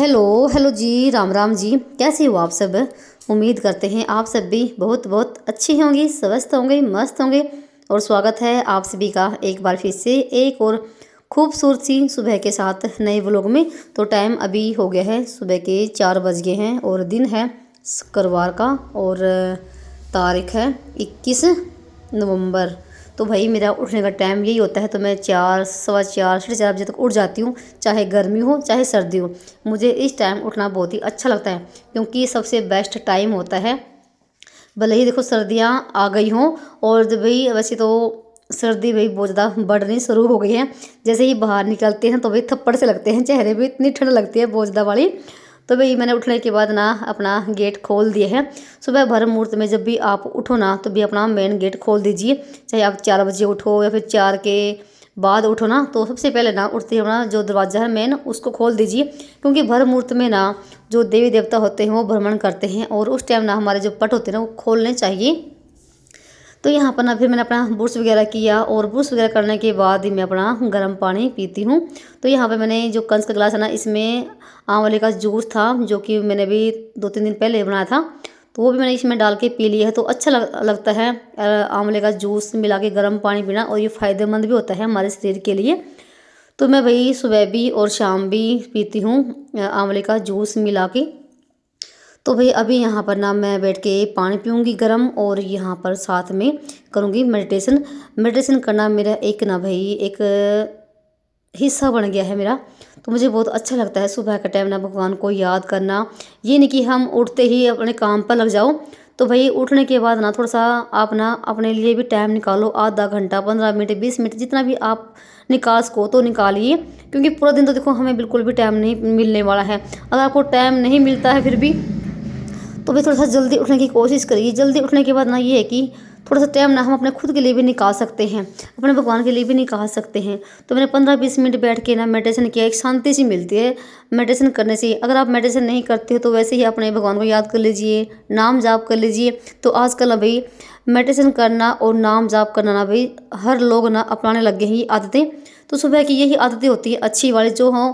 Hello hello जी, राम राम जी। कैसे हो आप सब? उम्मीद करते हैं आप सब भी बहुत बहुत अच्छे होंगे, स्वस्थ होंगे, मस्त होंगे। और स्वागत है आप सभी का एक बार फिर से एक और खूबसूरत सी सुबह के साथ नए व्लॉग में। तो टाइम अभी हो गया है, सुबह के 4 बज गए हैं और दिन है शुक्रवार का और तारीख है 21 नवंबर। तो भाई मेरा उठने का टाइम यही होता है, तो मैं 4 सवा 4 4:30 बजे तक उठ जाती हूँ। चाहे गर्मी हो चाहे सर्दी हो, मुझे इस टाइम उठना बहुत ही अच्छा लगता है क्योंकि सबसे बेस्ट टाइम होता है। भले ही देखो सर्दियाँ आ गई हों और भाई वैसे तो सर्दी भाई बहुत ज़्यादा बढ़नी शुरू हो गई है। जैसे ही बाहर निकलते हैं तो भाई थप्पड़ से लगते हैं चेहरे पे, इतनी ठंड लगती है बहुत ज़्यादा वाली। तो भाई मैंने उठने के बाद ना अपना गेट खोल दिए हैं। सुबह भर मुहूर्त में जब भी आप उठो ना तो भी अपना मेन गेट खोल दीजिए। चाहे आप 4 बजे उठो या फिर 4 के बाद उठो ना, तो सबसे पहले ना उठते ही अपना जो दरवाज़ा है मेन उसको खोल दीजिए। क्योंकि भर मुहूर्त में ना जो देवी देवता होते हैं वो भ्रमण करते हैं और उस टाइम ना हमारे जो पट होते हैं ना वो खोलने चाहिए। तो यहाँ पर ना फिर मैंने अपना ब्रश वगैरह किया और ब्रश वगैरह करने के बाद ही मैं अपना गर्म पानी पीती हूँ। तो यहाँ पे मैंने जो कंच का गिलास है ना, इसमें आंवले का जूस था जो कि मैंने भी 2-3 दिन पहले बनाया था। तो वो भी मैंने इसमें डाल के पी लिया है। तो अच्छा लगता है आंवले का जूस मिला के गर्म पानी पीना, और ये फ़ायदेमंद भी होता है हमारे शरीर के लिए। तो मैं वही सुबह भी और शाम भी पीती हूँ आंवले का जूस मिला के। तो भाई अभी यहाँ पर ना मैं बैठ के पानी पीऊँगी गर्म, और यहाँ पर साथ में करूँगी मेडिटेशन। मेडिटेशन करना मेरा एक ना भाई एक हिस्सा बन गया है मेरा। तो मुझे बहुत अच्छा लगता है सुबह का टाइम ना भगवान को याद करना। ये नहीं कि हम उठते ही अपने काम पर लग जाओ। तो भाई उठने के बाद ना थोड़ा सा आप ना अपने लिए भी टाइम निकालो, आधा घंटा 15 मिनट 20 मिनट जितना भी आप निकाल सको तो निकालिए। क्योंकि पूरा दिन तो देखो हमें बिल्कुल भी टाइम नहीं मिलने वाला है। अगर आपको टाइम नहीं मिलता है फिर भी तो भी थोड़ा सा जल्दी उठने की कोशिश करिए। जल्दी उठने के बाद ना ये है कि थोड़ा सा टाइम ना हम अपने खुद के लिए भी निकाल सकते हैं, अपने भगवान के लिए भी निकाल सकते हैं। तो मैंने 15-20 मिनट बैठ के ना मेडिटेशन किया, एक शांति सी मिलती है मेडिटेशन करने से। अगर आप मेडिटेशन नहीं करते हो तो वैसे ही अपने भगवान को याद कर लीजिए, नाम जाप कर लीजिए। तो आजकल भाई मेडिटेशन करना और नाम जाप करना ना भाई हर लोग ना अपनाने लग गए हैं ये आदतें। तो सुबह की यही आदतें होती है अच्छी वाली, जो हों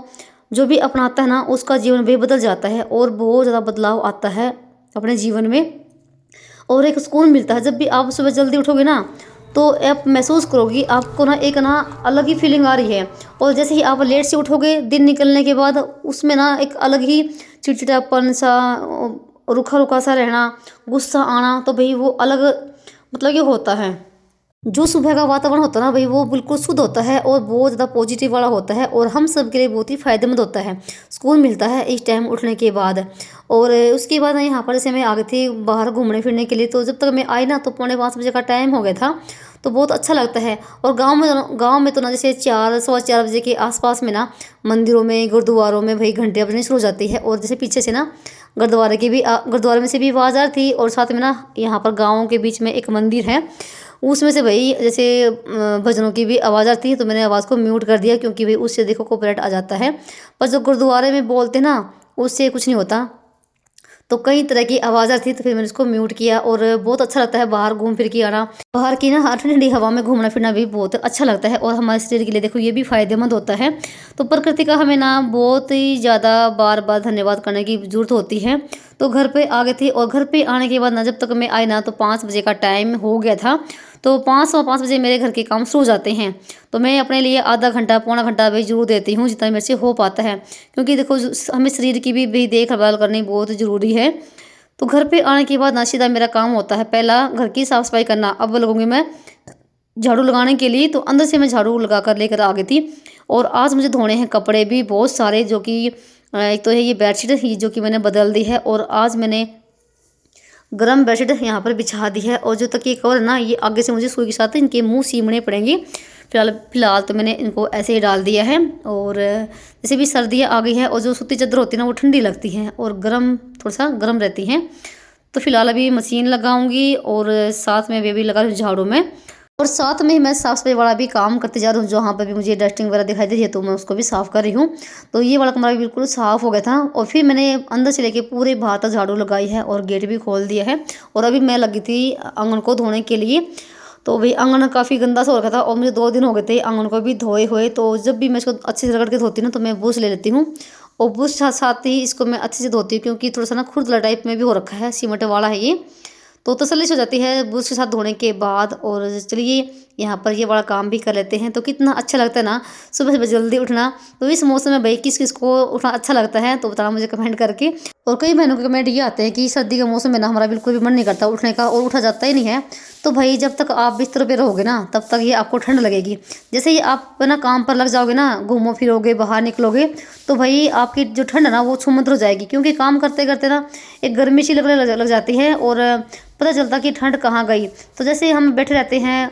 जो भी अपनाता है ना उसका जीवन भी बदल जाता है और बहुत ज़्यादा बदलाव आता है अपने जीवन में। और एक सुकून मिलता है जब भी आप सुबह जल्दी उठोगे ना, तो आप महसूस करोगी आपको ना एक ना अलग ही फीलिंग आ रही है। और जैसे ही आप लेट से उठोगे दिन निकलने के बाद, उसमें ना एक अलग ही चिड़चिड़ापन सा, रुखा रुखा सा रहना, गुस्सा आना, तो भाई वो अलग मतलब ये होता है। जो सुबह का वातावरण होता है ना भाई वो बिल्कुल शुद्ध होता है और बहुत ज़्यादा पॉजिटिव वाला होता है, और हम सब के लिए बहुत ही फ़ायदेमंद होता है। सुकून मिलता है इस टाइम उठने के बाद। और उसके बाद ना यहाँ पर जैसे मैं आ गई थी बाहर घूमने फिरने के लिए, तो जब तक मैं आई ना तो 4:45 बजे का टाइम हो गया था। तो बहुत अच्छा लगता है। और गाँव में तो ना जैसे 4 सवा 4 बजे के आसपास में ना मंदिरों में गुरुद्वारों में भाई घंटियाँ बजनी शुरू हो जाती है। और जैसे पीछे से ना गुरुद्वारे में से भी आवाज़ आ रही थी, और साथ में ना यहाँ पर गाँव के बीच में एक मंदिर है, उसमें से भाई जैसे भजनों की भी आवाज़ आती है। तो मैंने आवाज़ को म्यूट कर दिया क्योंकि भाई उससे देखो कॉपीराइट आ जाता है। पर जो गुरुद्वारे में बोलते ना उससे कुछ नहीं होता। तो कई तरह की आवाज़ आती थी, तो फिर मैंने उसको म्यूट किया। और बहुत अच्छा लगता है बाहर घूम फिर के आना। बाहर की ना ठंडी ठंडी हवा में घूमना फिरना भी बहुत अच्छा लगता है, और हमारे शरीर के लिए देखो ये भी फायदेमंद होता है। तो प्रकृति का हमें ना बहुत ही ज़्यादा बार बार धन्यवाद करने की ज़रूरत होती है। तो घर पे आ गए थे, और घर पे आने के बाद ना जब तक मैं आई ना तो 5 बजे का टाइम हो गया था। तो 5 बजे मेरे घर के काम शुरू हो जाते हैं। तो मैं अपने लिए आधा घंटा पौना घंटा भी जरूर देती हूँ जितना मेरे से हो पाता है। क्योंकि देखो हमें शरीर की भी देखभाल करनी बहुत ज़रूरी है। तो घर पे आने के बाद ना सीधा मेरा काम होता है पहला घर की साफ़ सफाई करना। अब लगूंगी मैं झाड़ू लगाने के लिए, तो अंदर से मैं झाड़ू लगा कर लेकर आ गई थी। और आज मुझे धोने हैं कपड़े भी बहुत सारे, जो कि एक तो है ये बेडशीट ही जो कि मैंने बदल दी है, और आज मैंने गरम बेडशीट यहाँ पर बिछा दी है। और जो तकिए कवर ना ये आगे से मुझे सुई के साथ इनके मुंह सीमने पड़ेंगे। फिलहाल तो मैंने इनको ऐसे ही डाल दिया है। और जैसे भी सर्दियाँ आ गई है और जो सूती चादर होती है ना वो ठंडी लगती हैं और गर्म थोड़ा सा गर्म रहती हैं। तो फिलहाल अभी मशीन लगाऊंगी, और साथ में भी लगा रही हूँ झाड़ू में। और साथ में ही मैं साफ़ सफाई वाला भी काम करते जा रही हूँ। जहाँ पर भी मुझे डस्टिंग वगैरह दिखाई दे रही है तो मैं उसको भी साफ़ कर रही हूँ। तो ये वाला कमरा भी बिल्कुल साफ़ हो गया था, और फिर मैंने अंदर से लेके पूरे बाहर तक झाड़ू लगाई है और गेट भी खोल दिया है। और अभी मैं लगी थी आंगन को धोने के लिए। तो भाई आंगन काफ़ी गंदा सा हो रखा था और मुझे 2 दिन हो गए थे आंगन को भी धोए हुए। तो जब भी मैं इसको अच्छे से रगड़ के धोती हूँ ना तो मैं ब्रश ले लेती हूँ और ब्रश साथ साथ ही इसको मैं अच्छे से धोती हूँ, क्योंकि थोड़ा सा ना खुरदला टाइप में भी हो रखा है, सीमेंट वाला है ये। तो तसल्ली से हो जाती है ब्रश के साथ धोने के बाद। और चलिए यहाँ पर ये वाला काम भी कर लेते हैं। तो कितना अच्छा लगता है ना सुबह सुबह जल्दी उठना। तो इस मौसम में भाई किस किस को उठना अच्छा लगता है तो बताना मुझे कमेंट करके। और कई बहनों के कमेंट ये आते हैं कि सर्दी के मौसम में ना हमारा बिल्कुल भी मन नहीं करता उठने का और उठा जाता ही नहीं है। तो भाई जब तक आप बिस्तर पे रहोगे ना तब तक ये आपको ठंड लगेगी। जैसे ही आप ना काम पर लग जाओगे ना, घूमो फिरोगे, बाहर निकलोगे, तो भाई आपकी जो ठंड है ना वो छूमंतर हो जाएगी, क्योंकि काम करते करते ना एक गर्मी सी लगने लग जाती है और पता चलता कि ठंड कहाँ गई। तो जैसे हम बैठे रहते हैं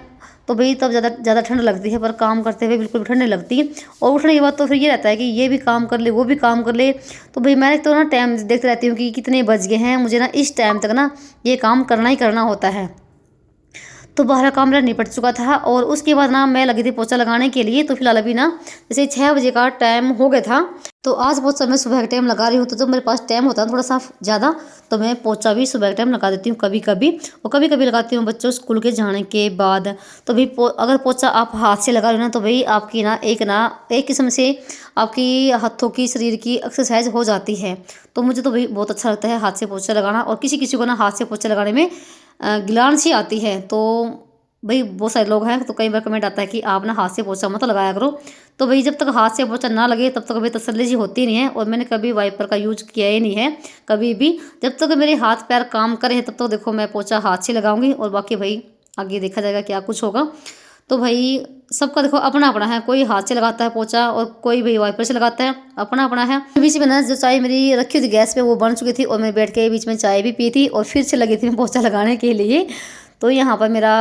तो भाई तब ज़्यादा ठंड लगती है, पर काम करते हुए बिल्कुल भी ठंड नहीं लगती। और उठने के बाद तो फिर ये रहता है कि ये भी काम कर ले, वो भी काम कर ले। तो भाई मैं तो ना टाइम देखती रहती हूँ कि कितने बज गए हैं, मुझे ना इस टाइम तक ना ये काम करना ही करना होता है। तो बाहर का काम मेरा निपट चुका था और उसके बाद ना मैं लगी थी पोछा लगाने के लिए। तो फिलहाल अभी ना जैसे 6 बजे का टाइम हो गया था, तो आज पोछा मैं सुबह के टाइम लगा रही हूँ। तो जब मेरे पास टाइम होता है थोड़ा सा ज़्यादा, तो मैं पोछा भी सुबह के टाइम लगा देती हूँ कभी कभी, और कभी कभी लगाती हूँ बच्चों स्कूल के जाने के बाद। तो भाई अगर पोछा आप हाथ से लगा रहे हो ना तो भाई आपकी ना एक किस्म से आपकी हाथों की शरीर की एक्सरसाइज हो जाती है। तो मुझे तो भाई बहुत अच्छा लगता है हाथ से पोछा लगाना। और किसी किसी को ना हाथ से पोछा लगाने में गिलान सी आती है। तो भाई बहुत सारे लोग हैं तो कई बार कमेंट आता है कि आप ना हाथ से पोछा मत लगाया करो। तो भाई जब तक हाथ से पोछा ना लगे तब तक भाई तसल्ली सी होती नहीं है। और मैंने कभी वाइपर का यूज किया ही नहीं है कभी भी। जब तक मेरे हाथ पैर काम करे तब तक देखो मैं पोछा हाथ से लगाऊंगी, और बाकी भाई आगे देखा जाएगा क्या कुछ होगा। तो भाई सबका देखो अपना अपना है, कोई हाथ से लगाता है पोछा और कोई भाई वाइपर से लगाता है, अपना अपना है। बीच में ना जो चाय मेरी रखी थी गैस पे वो बन चुकी थी और मैं बैठ के बीच में चाय भी पी थी और फिर से लगी थी मैं पोछा लगाने के लिए। तो यहाँ पर मेरा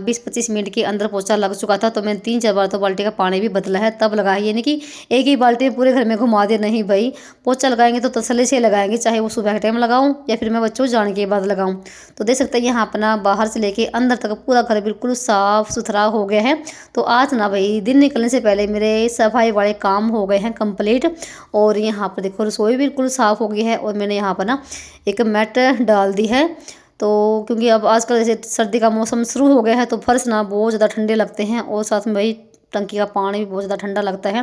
20-25 मिनट के अंदर पोछा लग चुका था। तो मैंने 3-4 बार तो बाल्टी का पानी भी बदला है तब लगा है, ये नहीं कि एक ही बाल्टी में पूरे घर में घुमा दे। नहीं भाई, पोछा लगाएंगे तो तसल्ली से लगाएंगे, चाहे वो सुबह के टाइम लगाऊं या फिर मैं बच्चों जाने के बाद लगाऊं। तो देख सकते हैं यहाँ अपना बाहर से लेके अंदर तक पूरा घर बिल्कुल साफ़ सुथरा हो गया है। तो आज ना भाई दिन निकलने से पहले मेरे सफाई वाले काम हो गए हैं कंप्लीट। और यहाँ पर देखो रसोई बिल्कुल साफ़ हो गई है और मैंने यहाँ पर ना एक मैट डाल दी है। तो क्योंकि अब आजकल जैसे सर्दी का मौसम शुरू हो गया है तो फर्श ना बहुत ज़्यादा ठंडे लगते हैं और साथ में भाई टंकी का पानी भी बहुत ज़्यादा ठंडा लगता है।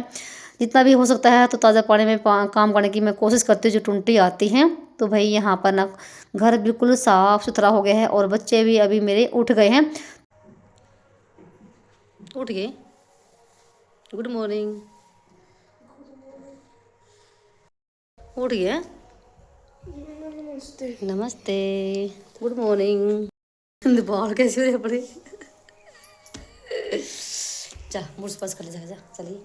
जितना भी हो सकता है तो ताज़ा पानी में काम करने की मैं कोशिश करती हूँ जो टुंटी आती हैं। तो भाई यहाँ पर ना घर बिल्कुल साफ़ सुथरा हो गया है और बच्चे भी अभी मेरे उठ गए हैं। उठ गए, गुड मॉर्निंग, उठ गया, नमस्ते नमस्ते, गुड मॉर्निंग। बाल कैसे हो रहे पड़े, जा मुझ पास कर ले, जा चलिए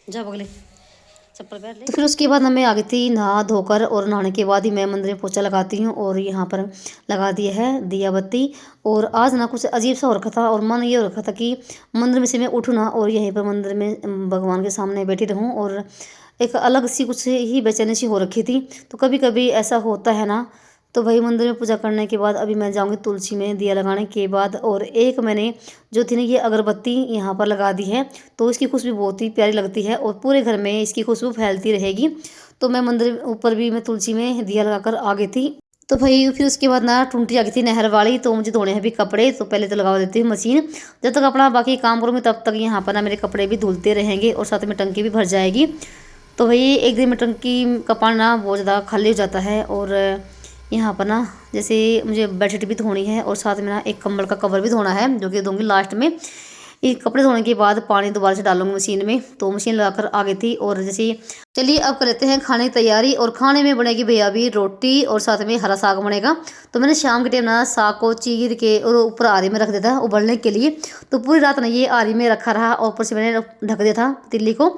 जा बगले चप्पल पहन ले। तो फिर उसके बाद ना मैं आ गई थी नहा धोकर, और नहाने के बाद ही मैं मंदिर में पोछा लगाती हूँ। और यहाँ पर लगा दिया है दिया बत्ती। और आज ना कुछ अजीब सा हो रखा था और मन ये हो रखा था कि मंदिर में से मैं उठूँ ना और यहीं पर मंदिर में भगवान के सामने बैठी रहूँ। और एक अलग सी कुछ ही बेचैनी सी हो रखी थी। तो कभी कभी ऐसा होता है ना। तो भाई मंदिर में पूजा करने के बाद अभी मैं जाऊंगी तुलसी में दिया लगाने के बाद। और एक मैंने जो थी ना ये अगरबत्ती यहाँ पर लगा दी है, तो इसकी खुशबू बहुत ही प्यारी लगती है और पूरे घर में इसकी खुशबू फैलती रहेगी। तो मैं मंदिर ऊपर भी मैं तुलसी में दिया लगाकर आ गई थी। तो भाई फिर उसके बाद ना टूंटी आ गई थी नहर वाली, तो मुझे धोने हैं भी कपड़े। तो पहले तो लगा देती हूँ मशीन, जब तक अपना बाकी काम करूँगी तब तक यहाँ पर ना मेरे कपड़े भी धुलते रहेंगे और साथ में टंकी भी भर जाएगी। तो भाई एक दिन में टंकी का पानी ना बहुत ज़्यादा खाली हो जाता है। और यहाँ पर ना जैसे मुझे बेडशीट भी धोनी है और साथ में ना एक कंबल का कवर भी धोना है, जो कि दूंगी लास्ट में। ये कपड़े धोने के बाद पानी दोबारा से डालूंगी मशीन में। तो मशीन लगाकर आ गई थी। और जैसे चलिए अब कर लेते हैं खाने की तैयारी। और खाने में बनेगी भैया अभी रोटी और साथ में हरा साग बनेगा। तो मैंने शाम के टाइम ना साग को चीर के और ऊपर आरी में रख दिया था उबलने के लिए। तो पूरी रात ना ये आरी में रखा रहा और ऊपर से मैंने ढक दिया था तिल्ली को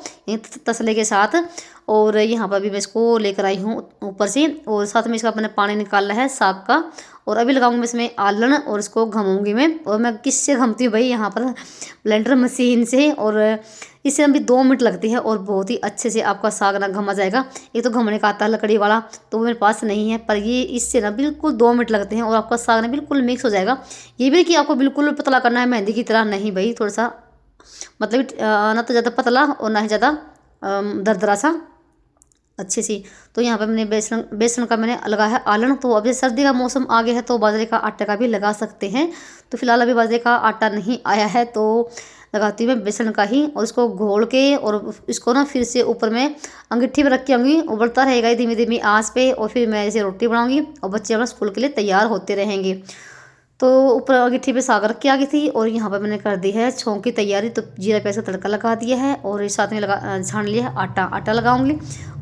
तसले के साथ। और यहाँ पर भी मैं इसको लेकर आई हूँ ऊपर से। और साथ में इसका मैंने पानी निकालना है साग का। और अभी लगाऊंगी मैं इसमें आलन और इसको घमूंगी मैं। और मैं किससे घमती हूँ भाई, यहाँ पर ब्लेंडर मशीन से। और इससे अभी 2 मिनट लगती है और बहुत ही अच्छे से आपका साग ना घमा जाएगा। एक तो घमने का आता है लकड़ी वाला, तो वो मेरे पास नहीं है, पर ये इससे ना बिल्कुल 2 मिनट लगते हैं और आपका साग ना बिल्कुल मिक्स हो जाएगा। ये भी कि आपको बिल्कुल पतला करना है मेहंदी की तरह नहीं भाई, थोड़ा सा मतलब ना तो ज़्यादा पतला और ना ही ज़्यादा दरदरा सा। अच्छी सी। तो यहाँ पे मैंने बेसन बेसन का मैंने लगाया है आलन। तो अभी सर्दी का मौसम आ गया है तो बाजरे का आटा का भी लगा सकते हैं। तो फिलहाल अभी बाजरे का आटा नहीं आया है तो लगाती हूँ मैं बेसन का ही, और इसको घोल के और इसको ना फिर से ऊपर मैं अंगीठी पर रख के आऊँगी, उबलता रहेगा धीमी धीमी आँच पे, और फिर मैं इसे रोटी बनाऊँगी और बच्चे अपना स्कूल के लिए तैयार होते रहेंगे। तो ऊपर अंगीठी पे साग रख के आ गई थी, और यहाँ पर मैंने कर दी है छोंक की तैयारी। तो जीरा प्याज का तड़का लगा दिया है और इस साथ में छान लिया है आटा लगाऊंगी।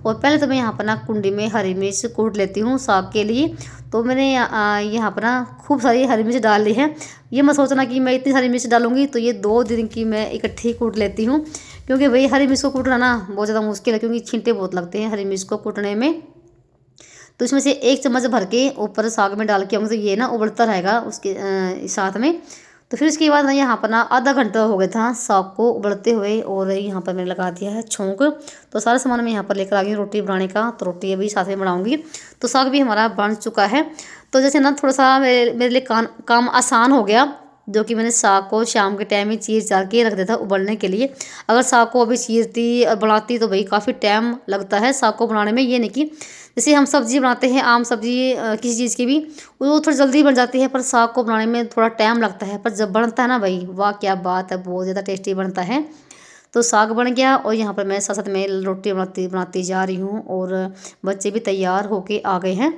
और पहले तो मैं यहाँ पर ना कुंडी में हरी मिर्च कूट लेती हूँ साग के लिए। तो मैंने यहाँ पर ना खूब सारी हरी मिर्च डाल ली है। ये मत सोचना कि मैं इतनी सारी मिर्च डालूंगी, तो ये 2 दिन की मैं इकट्ठी कूट लेती हूँ, क्योंकि भाई हरी मिर्च को कूटना ना बहुत ज़्यादा मुश्किल है, क्योंकि छींटे बहुत लगते हैं हरी मिर्च को कूटने में। तो इसमें से 1 चम्मच भर के ऊपर साग में डाल के आऊँगी, तो ये ना उबलता रहेगा उसके साथ में। तो फिर उसके बाद ना यहाँ पर ना आधा घंटा हो गया था साग को उबलते हुए, और यहाँ पर मैंने लगा दिया है छोंक। तो सारा सामान मैं यहाँ पर लेकर आ गई रोटी बनाने का। तो रोटी अभी साथ में बनाऊँगी। तो साग भी हमारा बन चुका है। तो जैसे ना थोड़ा सा मेरे लिए काम आसान हो गया, जो कि मैंने साग को शाम के टाइम में चीर चार के रख दिया था उबलने के लिए। अगर साग को अभी चीरती और बनाती तो भाई काफ़ी टाइम लगता है साग को बनाने में। ये नहीं कि जैसे हम सब्ज़ी बनाते हैं आम सब्ज़ी किसी चीज़ की भी, वो थोड़ी जल्दी बन जाती है, पर साग को बनाने में थोड़ा टाइम लगता है। पर जब बनता है ना भाई, वाह क्या बात है, बहुत ज़्यादा टेस्टी बनता है। तो साग बन गया, और यहाँ पर मैं साथ साथ में रोटी बनाती बनाती जा रही हूँ, और बच्चे भी तैयार होके आ गए हैं।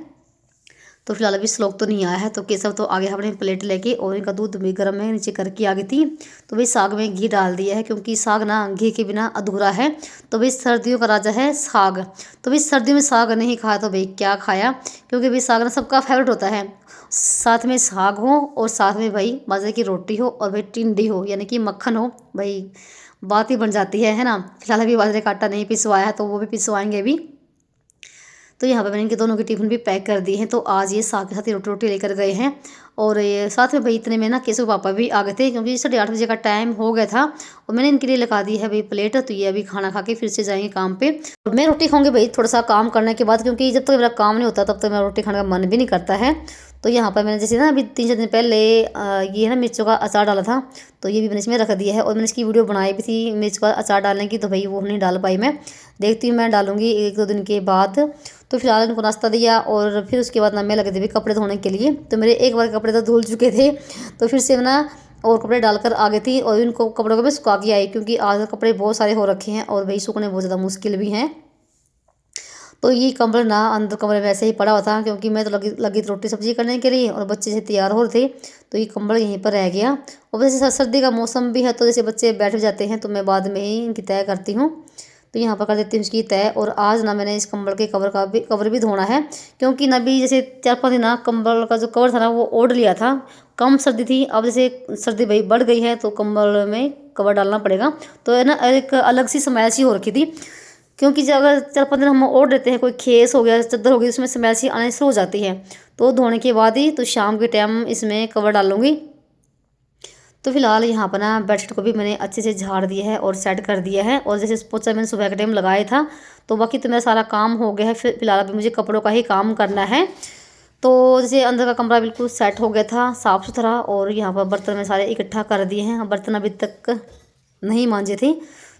तो फिलहाल अभी श्लोक तो नहीं आया है। तो केशव तो आगे अपने प्लेट लेके, और इनका दूध भी गर्म है नीचे करके आ गई थी। तो भाई साग में घी डाल दिया है, क्योंकि साग ना घी के बिना अधूरा है। तो भाई सर्दियों का राजा है साग। तो भाई सर्दियों में साग नहीं खाया तो भाई क्या खाया, क्योंकि भाई साग ना सबका फेवरेट होता है। साथ में साग हो और साथ में भाई बाजरे की रोटी हो और भाई टिंडी हो, यानी कि मक्खन हो, भाई बात ही बन जाती है ना। फिलहाल अभी बाजरे का आटा नहीं पिसवाया है, तो वो भी पिसवाएंगे अभी। तो यहाँ पे मैंने इनके दोनों के टिफ़िन भी पैक कर दिए हैं। तो आज ये साग के साथ ही रोटी रोटी लेकर गए हैं। और ये साथ में भाई इतने में ना केशव पापा भी आ गए थे, क्योंकि 8:30 बजे का टाइम हो गया था। और मैंने इनके लिए लगा दी है भाई प्लेट। तो ये अभी खाना खा के फिर से जाएंगे काम पे। और मैं रोटी खाऊंगी भाई थोड़ा सा काम करने के बाद, क्योंकि जब तक मेरा काम नहीं होता तब तक मेरा रोटी खाने का मन भी नहीं करता है। तो यहाँ पर मैंने जैसे ना अभी 3-4 दिन पहले ये ना मिर्चों का अचार डाला था, तो ये भी मैंने इसमें रख दिया है। और मैंने इसकी वीडियो बनाई भी थी मिर्च का अचार डालने की, तो भाई वो नहीं डाल पाई मैं। देखती हूँ मैं डालूंगी 1-2 दिन के बाद। तो फिलहाल इनको नाश्ता दिया, और फिर उसके बाद ना मैं लगी थी कपड़े धोने के लिए। तो मेरे एक बार कपड़े तो धुल चुके थे, तो फिर से ना और कपड़े डालकर आ गई थी, और इनको कपड़ों को मैं सुखा के आई, क्योंकि आज कपड़े बहुत सारे हो रखे हैं और भाई सूखने बहुत ज़्यादा मुश्किल भी हैं। तो ये कंबल ना अंदर कमरे में ऐसे ही पड़ा हुआ था, क्योंकि मैं तो लगी थी रोटी सब्जी करने के लिए, और बच्चे से तैयार हो रहे थे। तो ये कंबल यहीं पर रह गया। और वैसे सर्दी का मौसम भी है, तो जैसे बच्चे बैठ जाते हैं तो मैं बाद में ही इनकी तय करती हूँ। तो यहाँ पर कर देती हूँ इसकी तय। और आज ना मैंने इस कंबल के कवर भी धोना है, क्योंकि ना भी जैसे 4-5 दिन ना कंबल का जो कवर था ना वो ओढ़ लिया था। कम सर्दी थी, अब जैसे सर्दी भाई बढ़ गई है तो कंबल में कवर डालना पड़ेगा। तो है ना एक अलग सी स्मेल सी हो रखी थी, क्योंकि जब अगर 4-5 दिन हम ओढ़ देते हैं, कोई खेस हो गया चादर हो गई, उसमें स्मेल सी आने शुरू हो जाती है। तो धोने के बाद ही तो शाम के टाइम इसमें कवर डालूंगी। तो फिलहाल यहाँ पर ना बेडशीट को भी मैंने अच्छे से झाड़ दिया है और सेट कर दिया है। और जैसे पोछा मैंने सुबह के टाइम लगाया था, तो बाकी तो मेरा सारा काम हो गया है। फिलहाल अभी मुझे कपड़ों का ही काम करना है। तो जैसे अंदर का कमरा बिल्कुल सेट हो गया था साफ़ सुथरा, और यहाँ पर बर्तन में सारे इकट्ठा कर दिए हैं। बर्तन अभी तक नहीं मांजे थे,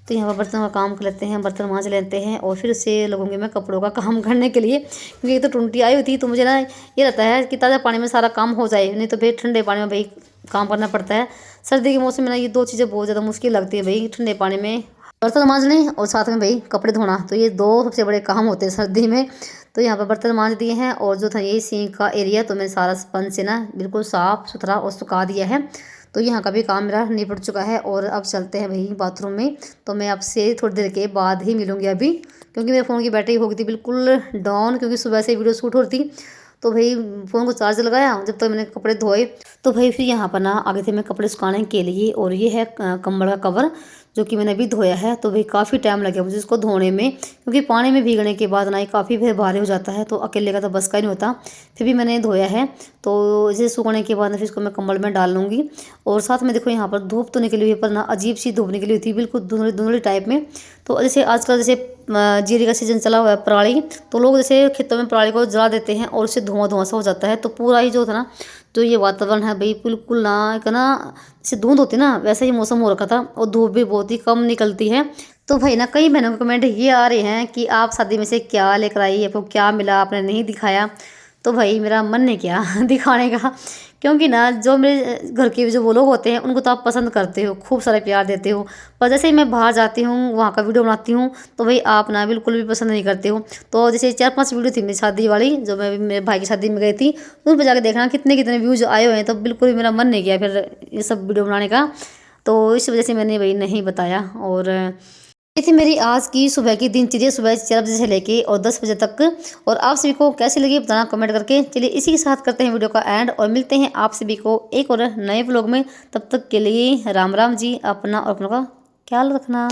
तो यहाँ पर बर्तन का काम कर लेते हैं, बर्तन मांज लेते हैं, और फिर उससे लगूंगी मैं कपड़ों का काम करने के लिए। क्योंकि ये तो टुंटी आई हुई थी, तो मुझे ना ये रहता है कि ताज़ा पानी में सारा काम हो जाए, नहीं तो भाई ठंडे पानी में भाई काम करना पड़ता है। सर्दी के मौसम में ना ये 2 चीज़ें बहुत ज़्यादा मुश्किल लगती है भाई, ठंडे पानी में बर्तन मांजने और साथ में भाई कपड़े धोना। तो ये 2 सबसे बड़े काम होते हैं सर्दी में। तो यहाँ पर बर्तन मांज दिए हैं, और जो था ये सिंक का एरिया तो मैंने सारा स्पंज से ना बिल्कुल साफ़ सुथरा और सुखा दिया है। तो यहाँ का भी काम मेरा निपट चुका है। और अब चलते हैं भाई बाथरूम में। तो मैं आपसे थोड़ी देर के बाद ही मिलूँगी अभी, क्योंकि मेरे फ़ोन की बैटरी हो गई थी बिल्कुल डाउन, क्योंकि सुबह से वीडियो शूट हो रही थी। तो भाई फ़ोन को चार्ज लगाया जब तक मैंने कपड़े धोए। तो भाई फिर यहाँ पर ना आगे थे मैं कपड़े सुखाने के लिए, और ये है कंबल का कवर जो कि मैंने अभी धोया है। तो भाई काफ़ी टाइम लगा मुझे इसको धोने में, क्योंकि पानी में भीगने के बाद ना ये काफ़ी फिर भारी हो जाता है, तो अकेले का तो बस का ही नहीं होता। फिर भी मैंने धोया है। तो इसे सूखने के बाद फिर इसको मैं कंबल में डाल लूँगी। और साथ में देखो यहाँ पर धूप तो निकली हुई है, पर ना अजीब सी धूप निकली हुई थी बिल्कुल धुंधली टाइप में। तो जैसे आजकल जैसे जीरे का सीजन चला हुआ है, पराली, तो लोग जैसे खेतों में पराली को जला देते हैं और उससे धुआं धुआं सा हो जाता है। तो पूरा ही जो था ना जो ये वातावरण है भाई बिल्कुल ना एक ना जैसे धुंध होती है ना वैसा ही मौसम हो रखा था और धूप भी बहुत ही कम निकलती है। तो भाई ना कई बहनों के कमेंट ये आ रहे हैं कि आप शादी में से क्या लेकर आई, आपको क्या मिला, आपने नहीं दिखाया। तो भाई मेरा मन नहीं किया दिखाने का, क्योंकि ना जो मेरे घर के जो वो लोग होते हैं उनको तो आप पसंद करते हो, खूब सारा प्यार देते हो, पर जैसे ही मैं बाहर जाती हूँ वहाँ का वीडियो बनाती हूँ तो भाई आप ना बिल्कुल भी पसंद नहीं करते हो। तो जैसे 4-5 वीडियो थी मेरी शादी वाली जो मैं मेरे भाई की शादी में गई थी, तो उन पर जाकर देखना कितने कितने व्यूज़ आए हुए हैं। तो बिल्कुल भी मेरा मन नहीं किया फिर ये सब वीडियो बनाने का, तो इस वजह से मैंने भाई नहीं बताया। और ये थी मेरी आज की सुबह की दिनचर्या, सुबह 4 बजे से लेके और 10 बजे तक। और आप सभी को कैसी लगी बताना कमेंट करके। चलिए इसी के साथ करते हैं वीडियो का एंड और मिलते हैं आप सभी को एक और नए व्लॉग में। तब तक के लिए राम राम जी, अपना और अपनों का ख्याल रखना।